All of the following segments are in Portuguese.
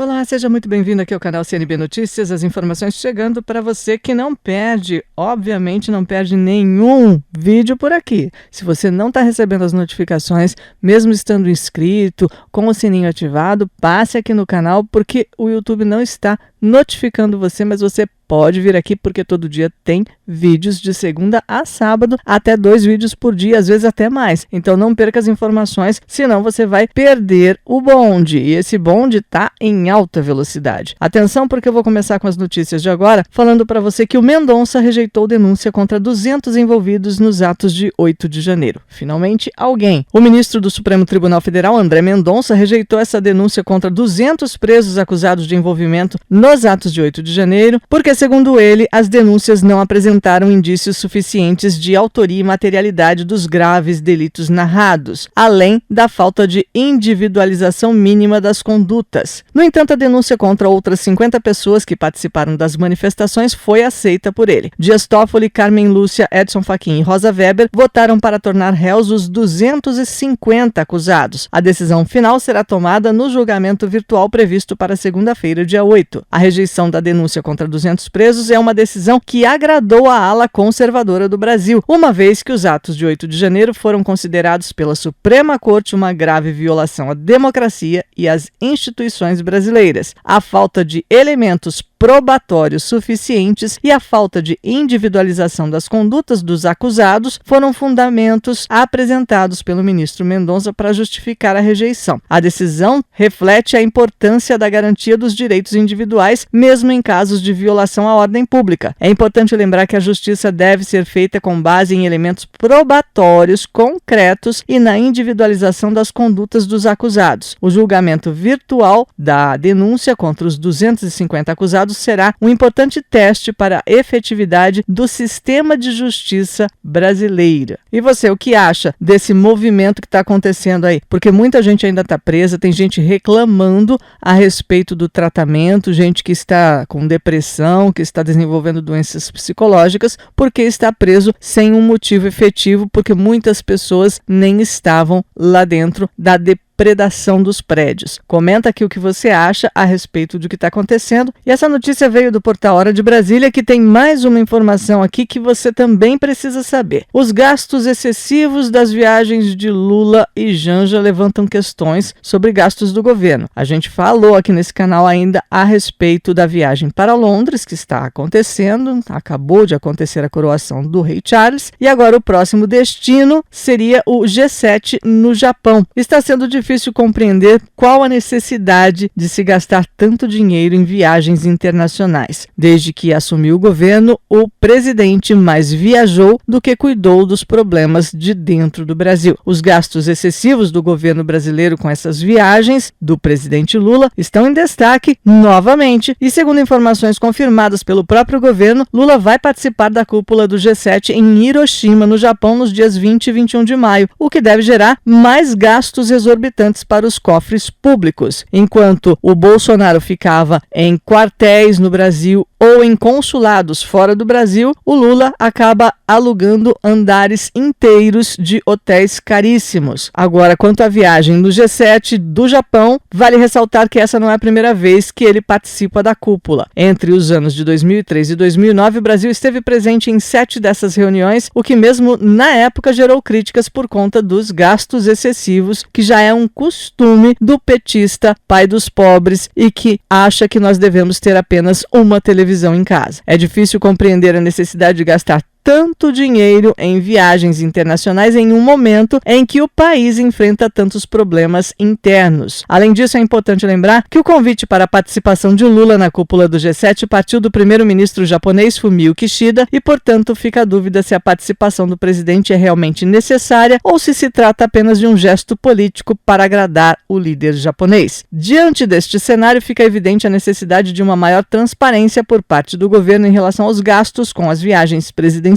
Olá, seja muito bem-vindo aqui ao canal CNB Notícias, as informações chegando para você que não perde, obviamente não perde nenhum vídeo por aqui. Se você não está recebendo as notificações, mesmo estando inscrito, com o sininho ativado, passe aqui no canal porque o YouTube não está notificando você, mas você pode vir aqui porque todo dia tem vídeos de segunda a sábado, até 2 vídeos por dia, às vezes até mais. Então não perca as informações, senão você vai perder o bonde. E esse bonde está em alta velocidade. Atenção, porque eu vou começar com as notícias de agora, falando para você que o Mendonça rejeitou denúncia contra 200 envolvidos nos atos de 8 de janeiro. Finalmente, alguém. O ministro do Supremo Tribunal Federal, André Mendonça, rejeitou essa denúncia contra 200 presos acusados de envolvimento nos atos de 8 de janeiro, porque, segundo ele, as denúncias não apresentaram indícios suficientes de autoria e materialidade dos graves delitos narrados, além da falta de individualização mínima das condutas. No entanto, a denúncia contra outras 50 pessoas que participaram das manifestações foi aceita por ele. Dias Toffoli, Carmen Lúcia, Edson Fachin e Rosa Weber votaram para tornar réus os 250 acusados. A decisão final será tomada no julgamento virtual previsto para segunda-feira, dia 8. A rejeição da denúncia contra 200 presos é uma decisão que agradou a ala conservadora do Brasil, uma vez que os atos de 8 de janeiro foram considerados pela Suprema Corte uma grave violação à democracia e às instituições brasileiras. A falta de elementos probatórios suficientes e a falta de individualização das condutas dos acusados foram fundamentos apresentados pelo ministro Mendonça para justificar a rejeição. A decisão reflete a importância da garantia dos direitos individuais, mesmo em casos de violação à ordem pública. É importante lembrar que a justiça deve ser feita com base em elementos probatórios concretos e na individualização das condutas dos acusados. O julgamento virtual da denúncia contra os 250 acusados será um importante teste para a efetividade do sistema de justiça brasileira. E você, o que acha desse movimento que está acontecendo aí? Porque muita gente ainda está presa, tem gente reclamando a respeito do tratamento, gente que está com depressão, que está desenvolvendo doenças psicológicas, porque está preso sem um motivo efetivo, porque muitas pessoas nem estavam lá dentro da depredação dos prédios. Comenta aqui o que você acha a respeito do que está acontecendo. E essa notícia veio do portal Hora de Brasília, que tem mais uma informação aqui que você também precisa saber. Os gastos excessivos das viagens de Lula e Janja levantam questões sobre gastos do governo. A gente falou aqui nesse canal ainda a respeito da viagem para Londres, que está acontecendo, acabou de acontecer a coroação do rei Charles, e agora o próximo destino seria o G7 no Japão. Está sendo difícil compreender qual a necessidade de se gastar tanto dinheiro em viagens internacionais. Desde que assumiu o governo, o presidente mais viajou do que cuidou dos problemas de dentro do Brasil. Os gastos excessivos do governo brasileiro com essas viagens do presidente Lula estão em destaque novamente e, segundo informações confirmadas pelo próprio governo, Lula vai participar da cúpula do G7 em Hiroshima, no Japão, nos dias 20 e 21 de maio, o que deve gerar mais gastos exorbitantes para os cofres públicos. Enquanto o Bolsonaro ficava em quartéis no Brasil ou em consulados fora do Brasil, o Lula acaba alugando andares inteiros de hotéis caríssimos. Agora, quanto à viagem no G7 do Japão, vale ressaltar que essa não é a primeira vez que ele participa da cúpula. Entre os anos de 2003 e 2009, o Brasil esteve presente em 7 dessas reuniões, o que mesmo na época gerou críticas por conta dos gastos excessivos, que já é um costume do petista pai dos pobres e que acha que nós devemos ter apenas uma televisão em casa. É difícil compreender a necessidade de gastar tanto dinheiro em viagens internacionais em um momento em que o país enfrenta tantos problemas internos. Além disso, é importante lembrar que o convite para a participação de Lula na cúpula do G7 partiu do primeiro-ministro japonês Fumio Kishida e, portanto, fica a dúvida se a participação do presidente é realmente necessária ou se trata apenas de um gesto político para agradar o líder japonês. Diante deste cenário, fica evidente a necessidade de uma maior transparência por parte do governo em relação aos gastos com as viagens presidenciais.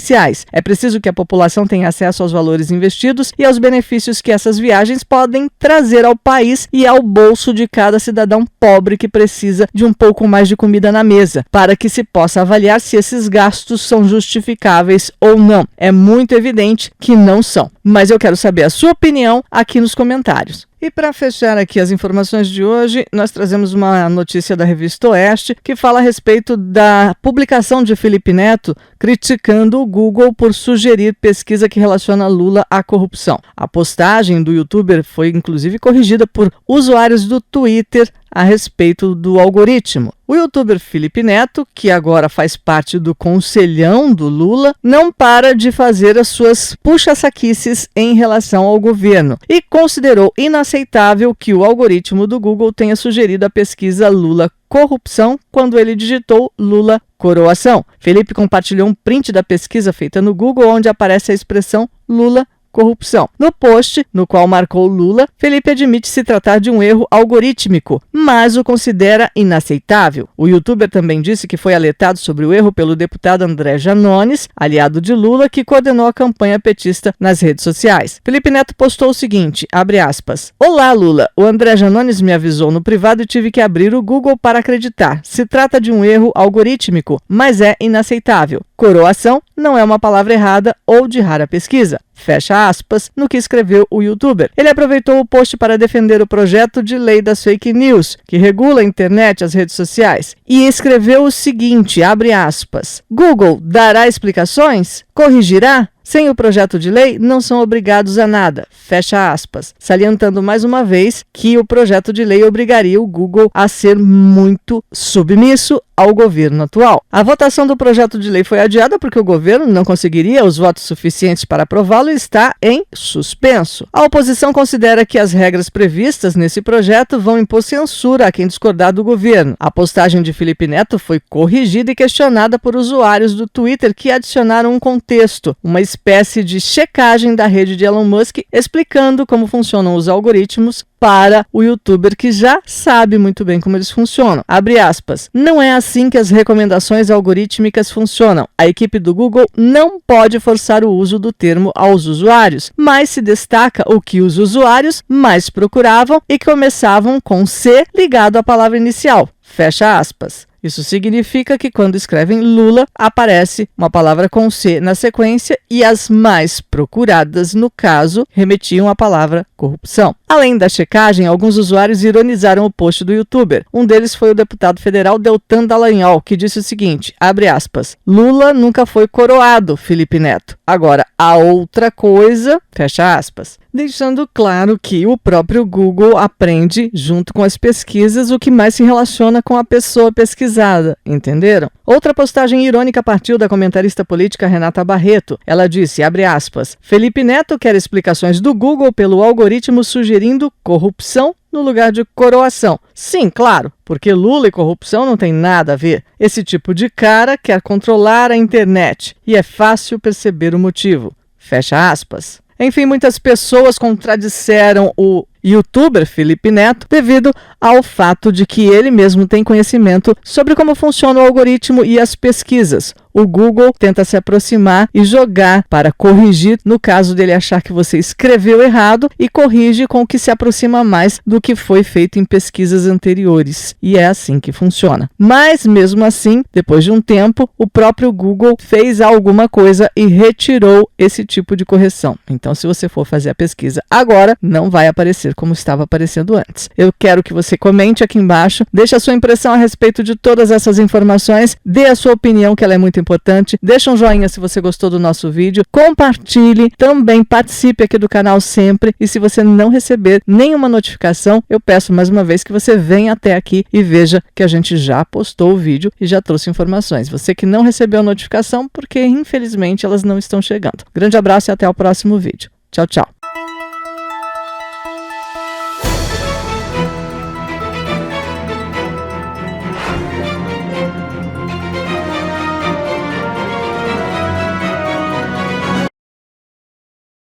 É preciso que a população tenha acesso aos valores investidos e aos benefícios que essas viagens podem trazer ao país e ao bolso de cada cidadão pobre que precisa de um pouco mais de comida na mesa, para que se possa avaliar se esses gastos são justificáveis ou não. É muito evidente que não são, mas eu quero saber a sua opinião aqui nos comentários. E para fechar aqui as informações de hoje, nós trazemos uma notícia da revista Oeste que fala a respeito da publicação de Felipe Neto criticando o Google por sugerir pesquisa que relaciona Lula à corrupção. A postagem do youtuber foi inclusive corrigida por usuários do Twitter a respeito do algoritmo. O youtuber Felipe Neto, que agora faz parte do conselhão do Lula, não para de fazer as suas puxa-saquices em relação ao governo e considerou inaceitável que o algoritmo do Google tenha sugerido a pesquisa Lula corrupção quando ele digitou Lula coroação. Felipe compartilhou um print da pesquisa feita no Google onde aparece a expressão Lula corrupção. No post, no qual marcou Lula, Felipe admite se tratar de um erro algorítmico, mas o considera inaceitável. O youtuber também disse que foi alertado sobre o erro pelo deputado André Janones, aliado de Lula, que coordenou a campanha petista nas redes sociais. Felipe Neto postou o seguinte, abre aspas, Olá Lula, o André Janones me avisou no privado e tive que abrir o Google para acreditar. Se trata de um erro algorítmico, mas é inaceitável. Coroação não é uma palavra errada ou de rara pesquisa. Fecha aspas, no que escreveu o youtuber. Ele aproveitou o post para defender o projeto de lei das fake news, que regula a internet e as redes sociais, e escreveu o seguinte, abre aspas, Google dará explicações? Corrigirá? Sem o projeto de lei, não são obrigados a nada, fecha aspas, salientando mais uma vez que o projeto de lei obrigaria o Google a ser muito submisso ao governo atual. A votação do projeto de lei foi adiada porque o governo não conseguiria os votos suficientes para aprová-lo e está em suspenso. A oposição considera que as regras previstas nesse projeto vão impor censura a quem discordar do governo. A postagem de Felipe Neto foi corrigida e questionada por usuários do Twitter que adicionaram um contexto, uma espécie de checagem da rede de Elon Musk, explicando como funcionam os algoritmos para o youtuber que já sabe muito bem como eles funcionam. Abre aspas. Não é assim que as recomendações algorítmicas funcionam. A equipe do Google não pode forçar o uso do termo aos usuários, mas se destaca o que os usuários mais procuravam e começavam com C ligado à palavra inicial. Fecha aspas. Isso significa que quando escrevem Lula, aparece uma palavra com C na sequência e as mais procuradas, no caso, remetiam à palavra corrupção. Além da checagem, alguns usuários ironizaram o post do youtuber. Um deles foi o deputado federal Deltan Dallagnol, que disse o seguinte, abre aspas, Lula nunca foi coroado, Felipe Neto. Agora, a outra coisa, fecha aspas. Deixando claro que o próprio Google aprende, junto com as pesquisas, o que mais se relaciona com a pessoa pesquisada, entenderam? Outra postagem irônica partiu da comentarista política Renata Barreto. Ela disse, abre aspas, Felipe Neto quer explicações do Google pelo algoritmo sugerindo corrupção no lugar de coroação. Sim, claro, porque Lula e corrupção não tem nada a ver. Esse tipo de cara quer controlar a internet e é fácil perceber o motivo. Fecha aspas. Enfim, muitas pessoas contradisseram o youtuber Felipe Neto devido ao fato de que ele mesmo tem conhecimento sobre como funciona o algoritmo e as pesquisas. O Google tenta se aproximar e jogar para corrigir no caso dele achar que você escreveu errado e corrige com o que se aproxima mais do que foi feito em pesquisas anteriores. E é assim que funciona. Mas mesmo assim, depois de um tempo, o próprio Google fez alguma coisa e retirou esse tipo de correção. Então, se você for fazer a pesquisa agora, não vai aparecer como estava aparecendo antes. Eu quero que você comente aqui embaixo, deixe a sua impressão a respeito de todas essas informações, dê a sua opinião, que ela é muito importante, deixa um joinha se você gostou do nosso vídeo, compartilhe, também participe aqui do canal sempre, e se você não receber nenhuma notificação, eu peço mais uma vez que você venha até aqui e veja que a gente já postou o vídeo e já trouxe informações. Você que não recebeu a notificação, porque infelizmente elas não estão chegando. Grande abraço e até o próximo vídeo. Tchau, tchau.